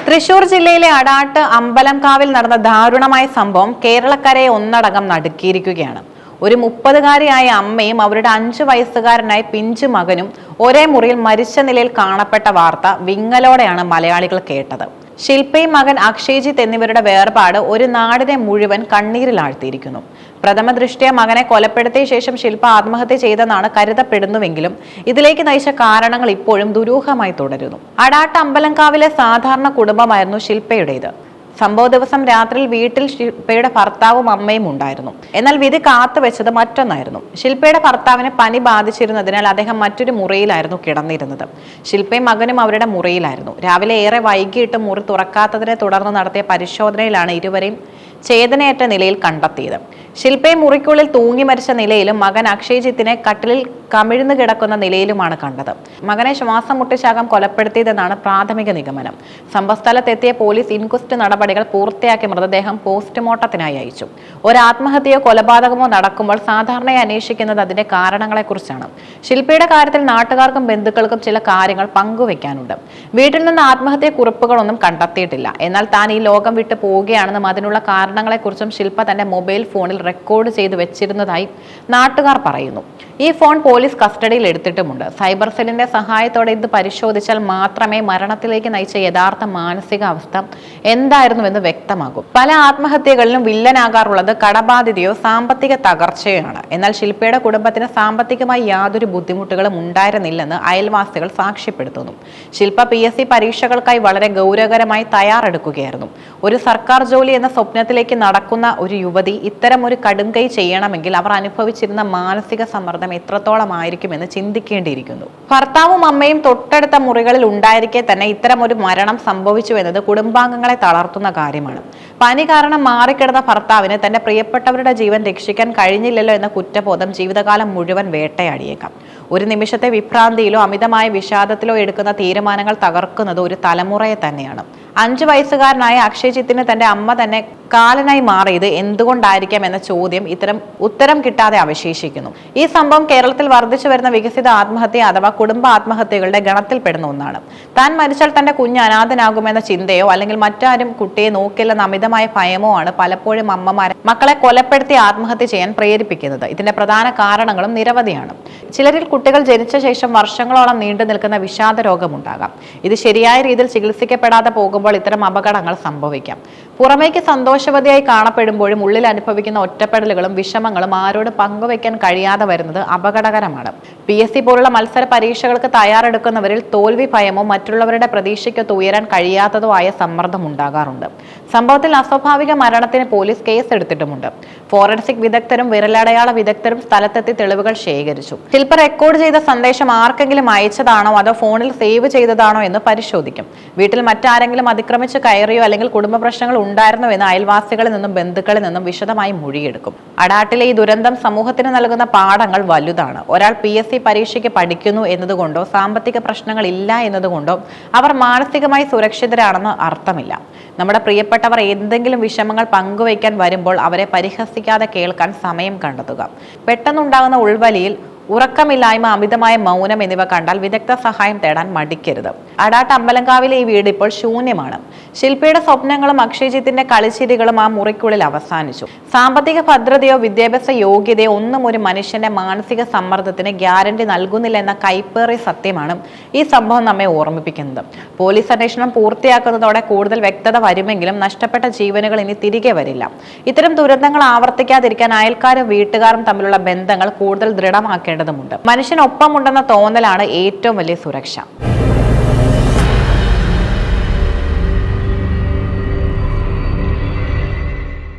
തൃശൂർ ജില്ലയിലെ അടാട്ട് അമ്പലംകാവിൽ നടന്ന ദാരുണമായ സംഭവം കേരളക്കരയെ ഒന്നടങ്കം നടുക്കിയിരിക്കുകയാണ്. ഒരു 30-കാരിയായ അമ്മയും അവരുടെ 5 വയസ്സുകാരനായ പിഞ്ചു മകനും ഒരേ മുറിയിൽ മരിച്ച നിലയിൽ കാണപ്പെട്ട വാർത്ത വിങ്ങലോടെയാണ് മലയാളികൾ കേട്ടത്. ശില്പയും മകൻ അക്ഷയ്ജിത്ത് എന്നിവരുടെ വേർപാട് ഒരു നാടിനെ മുഴുവൻ കണ്ണീരിലാഴ്ത്തിയിരിക്കുന്നു. പ്രഥമ ദൃഷ്ട്യാ മകനെ കൊലപ്പെടുത്തിയ ശേഷം ശില്പ ആത്മഹത്യ ചെയ്തെന്നാണ് കരുതപ്പെടുന്നുവെങ്കിലും ഇതിലേക്ക് നയിച്ച കാരണങ്ങൾ ഇപ്പോഴും ദുരൂഹമായി തുടരുന്നു. അടാട്ട് അമ്പലംകാവിലെ സാധാരണ കുടുംബമായിരുന്നു ശില്പയുടേത്. സംഭവ ദിവസം രാത്രിയിൽ വീട്ടിൽ ശില്പയുടെ ഭർത്താവും അമ്മയും ഉണ്ടായിരുന്നു. എന്നാൽ വിധി കാത്തുവെച്ചത് മറ്റൊന്നായിരുന്നു. ശില്പയുടെ ഭർത്താവിന് പനി ബാധിച്ചിരുന്നതിനാൽ അദ്ദേഹം മറ്റൊരു മുറിയിലായിരുന്നു കിടന്നിരുന്നത്. ശില്പയും മകനും അവരുടെ മുറിയിലായിരുന്നു. രാവിലെ ഏറെ വൈകിട്ട് മുറി തുറക്കാത്തതിനെ തുടർന്ന് നടത്തിയ പരിശോധനയിലാണ് ഇരുവരെയും ചേതനയേറ്റ നിലയിൽ കണ്ടെത്തിയത്. ശില്പയെ മുറിക്കുള്ളിൽ തൂങ്ങി മരിച്ച നിലയിലും മകൻ അക്ഷയ്ജിത്തിനെ കട്ടിലിൽ കമിഴ്ന്നു കിടക്കുന്ന നിലയിലുമാണ് കണ്ടത്. മകനെ ശ്വാസം മുട്ടിച്ചാകാം കൊലപ്പെടുത്തിയതെന്നാണ് പ്രാഥമിക നിഗമനം. സംഭവസ്ഥലത്തെത്തിയ പോലീസ് ഇൻക്വസ്റ്റ് നടപടികൾ പൂർത്തിയാക്കി മൃതദേഹം പോസ്റ്റ്മോർട്ടത്തിനായി അയച്ചു. ഒരു ആത്മഹത്യയോ കൊലപാതകമോ നടക്കുമ്പോൾ സാധാരണയായി അന്വേഷിക്കുന്നത് അതിന്റെ കാരണങ്ങളെക്കുറിച്ചാണ്. ശില്പയുടെ കാര്യത്തിൽ നാട്ടുകാർക്കും ബന്ധുക്കൾക്കും ചില കാര്യങ്ങൾ പങ്കുവെക്കാനുണ്ട്. വീട്ടിൽ നിന്ന് ആത്മഹത്യ കുറിപ്പുകളൊന്നും കണ്ടെത്തിയിട്ടില്ല. എന്നാൽ താൻ ഈ ലോകം വിട്ടു പോവുകയാണെന്നും അതിനുള്ള കാരണങ്ങളെക്കുറിച്ചും ശില്പ തന്റെ മൊബൈൽ ഫോണിൽ റെക്കോർഡ് ചെയ്തു വെച്ചിരുന്നതായി നാട്ടുകാർ പറയുന്നു. ഈ ഫോൺ പോലീസ് കസ്റ്റഡിയിൽ എടുത്തിട്ടുമുണ്ട്. സൈബർ സെല്ലിന്റെ സഹായത്തോടെ ഇത് പരിശോധിച്ചാൽ മാത്രമേ മരണത്തിലേക്ക് നയിച്ച യഥാർത്ഥ മാനസികാവസ്ഥ എന്തായിരുന്നുവെന്ന് വ്യക്തമാകും. പല ആത്മഹത്യകളിലും വില്ലനാകാറുള്ളത് കടബാധ്യതയോ സാമ്പത്തിക തകർച്ചയാണ്. എന്നാൽ ശില്പയുടെ കുടുംബത്തിന് സാമ്പത്തികമായി യാതൊരു ബുദ്ധിമുട്ടുകളും ഉണ്ടായിരുന്നില്ലെന്ന് അയൽവാസികൾ സാക്ഷ്യപ്പെടുത്തുന്നു. ശില്പ PSC പരീക്ഷകൾക്കായി വളരെ ഗൗരവകരമായി തയ്യാറെടുക്കുകയായിരുന്നു. ഒരു സർക്കാർ ജോലി എന്ന സ്വപ്നത്തിലേക്ക് നടക്കുന്ന ഒരു യുവതി ഇത്തരം ഒരു കടുംകൈ ചെയ്യണമെങ്കിൽ അവർ അനുഭവിച്ചിരുന്ന മാനസിക സമ്മർദ്ദം എത്രത്തോളം ആയിരിക്കുമെന്ന് ചിന്തിക്കേണ്ടിയിരിക്കുന്നു. ഭർത്താവും അമ്മയും തൊട്ടടുത്ത മുറികളിൽ ഉണ്ടായിരിക്കെ തന്നെ ഇത്തരം ഒരു മരണം സംഭവിച്ചു എന്നത് കുടുംബാംഗങ്ങളെ തളർത്തുന്ന കാര്യമാണ്. പനി കാരണം മാറിക്കിടന്ന ഭർത്താവിന് തന്റെ പ്രിയപ്പെട്ടവരുടെ ജീവൻ രക്ഷിക്കാൻ കഴിഞ്ഞില്ലല്ലോ എന്ന കുറ്റബോധം ജീവിതകാലം മുഴുവൻ വേട്ടയാടിയേക്കാം. ഒരു നിമിഷത്തെ വിഭ്രാന്തിയിലോ അമിതമായ വിഷാദത്തിലോ എടുക്കുന്ന തീരുമാനങ്ങൾ തകർക്കുന്നത് ഒരു തലമുറയെ തന്നെയാണ്. 5 വയസ്സുകാരനായ അക്ഷയ്ജിത്തിന് തന്റെ അമ്മ തന്നെ കാലനായി മാറിയത് എന്തുകൊണ്ടായിരിക്കാം എന്ന ചോദ്യം ഉത്തരം കിട്ടാതെ അവശേഷിക്കുന്നു. ഈ സംഭവം കേരളത്തിൽ വർദ്ധിച്ചു വരുന്ന വികസിത ആത്മഹത്യ അഥവാ കുടുംബ ആത്മഹത്യകളുടെ ഗണത്തിൽപ്പെടുന്ന ഒന്നാണ്. താൻ മരിച്ചാൽ തന്റെ കുഞ്ഞ് അനാഥനാകുമെന്ന ചിന്തയോ അല്ലെങ്കിൽ മറ്റാരും കുട്ടിയെ നോക്കില്ലെന്ന അമിതമായ ഭയമോ ആണ് പലപ്പോഴും അമ്മമാരെ മക്കളെ കൊലപ്പെടുത്തി ആത്മഹത്യ ചെയ്യാൻ പ്രേരിപ്പിക്കുന്നത്. ഇതിന്റെ പ്രധാന കാരണങ്ങളും നിരവധിയാണ്. ചിലരിൽ കുട്ടികൾ ജനിച്ച ശേഷം വർഷങ്ങളോളം നീണ്ടു നിൽക്കുന്ന വിഷാദ രോഗമുണ്ടാകാം. ഇത് ശരിയായ രീതിയിൽ ചികിത്സിക്കപ്പെടാതെ പോകുമ്പോൾ ഇത്തരം അപകടങ്ങൾ സംഭവിക്കാം. പുറമേക്ക് സന്തോഷവതിയായി കാണപ്പെടുമ്പോഴും ഉള്ളിൽ അനുഭവിക്കുന്ന ഒറ്റപ്പെടലുകളും വിഷമങ്ങളും ആരോട് പങ്കുവെക്കാൻ കഴിയാതെ വരുന്നത് അപകടകരമാണ്. PSC പോലുള്ള മത്സര പരീക്ഷകൾക്ക് തയ്യാറെടുക്കുന്നവരിൽ തോൽവി ഭയമോ മറ്റുള്ളവരുടെ പ്രതീക്ഷയ്ക്കൊത്ത് ഉയരാൻ കഴിയാത്തതോ ആയ സമ്മർദ്ദം ഉണ്ടാകാറുണ്ട്. സംഭവത്തിൽ അസ്വാഭാവിക മരണത്തിന് പോലീസ് കേസ് എടുത്തിട്ടുമുണ്ട്. ഫോറൻസിക് വിദഗ്ധരും വിരലടയാള വിദഗ്ധരും സ്ഥലത്തെത്തി തെളിവുകൾ ശേഖരിച്ചു. ശില്പ റെക്കോർഡ് ചെയ്ത സന്ദേശം ആർക്കെങ്കിലും അയച്ചതാണോ അതോ ഫോണിൽ സേവ് ചെയ്തതാണോ എന്ന് പരിശോധിക്കും. വീട്ടിൽ മറ്റാരെങ്കിലും അതിക്രമിച്ച് കയറിയോ അല്ലെങ്കിൽ കുടുംബ പ്രശ്നങ്ങൾ ഉണ്ടായിരുന്നോ എന്ന് അയൽവാസികളിൽ നിന്നും ബന്ധുക്കളിൽ നിന്നും വിശദമായി മൊഴിയെടുക്കും. അടാട്ടിലെ ഈ ദുരന്തം സമൂഹത്തിന് നൽകുന്ന പാഠങ്ങൾ വലുതാണ്. ഒരാൾ PSC പരീക്ഷയ്ക്ക് പഠിക്കുന്നു എന്നതുകൊണ്ടോ സാമ്പത്തിക പ്രശ്നങ്ങൾ ഇല്ല എന്നതുകൊണ്ടോ അവർ മാനസികമായി സുരക്ഷിതരാണെന്ന് അർത്ഥമില്ല. നമ്മുടെ പ്രിയപ്പെട്ടവർ എന്തെങ്കിലും വിഷമങ്ങൾ പങ്കുവയ്ക്കാൻ വരുമ്പോൾ അവരെ പരിഹസിക്കാതെ കേൾക്കാൻ സമയം കണ്ടെത്തുക. പെട്ടെന്നുണ്ടാകുന്ന ഉൾവലിയിൽ ഉറക്കമില്ലായ്മ, അമിതമായ മൗനം എന്നിവ കണ്ടാൽ വിദഗ്ധ സഹായം തേടാൻ മടിക്കരുത്. അടാട്ട് അമ്പലംകാവിലെ ഈ വീട് ഇപ്പോൾ ശൂന്യമാണ്. ശില്പയുടെ സ്വപ്നങ്ങളും അക്ഷയ്ജിത്തിന്റെ കളിച്ചിരികളും ആ മുറിക്കുള്ളിൽ അവസാനിച്ചു. സാമ്പത്തിക ഭദ്രതയോ വിദ്യാഭ്യാസ യോഗ്യതയോ ഒന്നും ഒരു മനുഷ്യന്റെ മാനസിക സമ്മർദ്ദത്തിന് ഗ്യാരണ്ടി നൽകുന്നില്ല എന്ന കൈപ്പേറിയ സത്യമാണ് ഈ സംഭവം നമ്മെ ഓർമ്മിപ്പിക്കുന്നത്. പോലീസ് അന്വേഷണം പൂർത്തിയാക്കുന്നതോടെ കൂടുതൽ വ്യക്തത വരുമെങ്കിലും നഷ്ടപ്പെട്ട ജീവനുകൾ ഇനി തിരികെ വരില്ല. ഇത്തരം ദുരന്തങ്ങൾ ആവർത്തിക്കാതിരിക്കാൻ അയൽക്കാരും വീട്ടുകാരും തമ്മിലുള്ള ബന്ധങ്ങൾ കൂടുതൽ ദൃഢമാക്കേണ്ടതുണ്ട്. മനുഷ്യനൊപ്പമുണ്ടെന്ന തോന്നലാണ് ഏറ്റവും വലിയ സുരക്ഷ.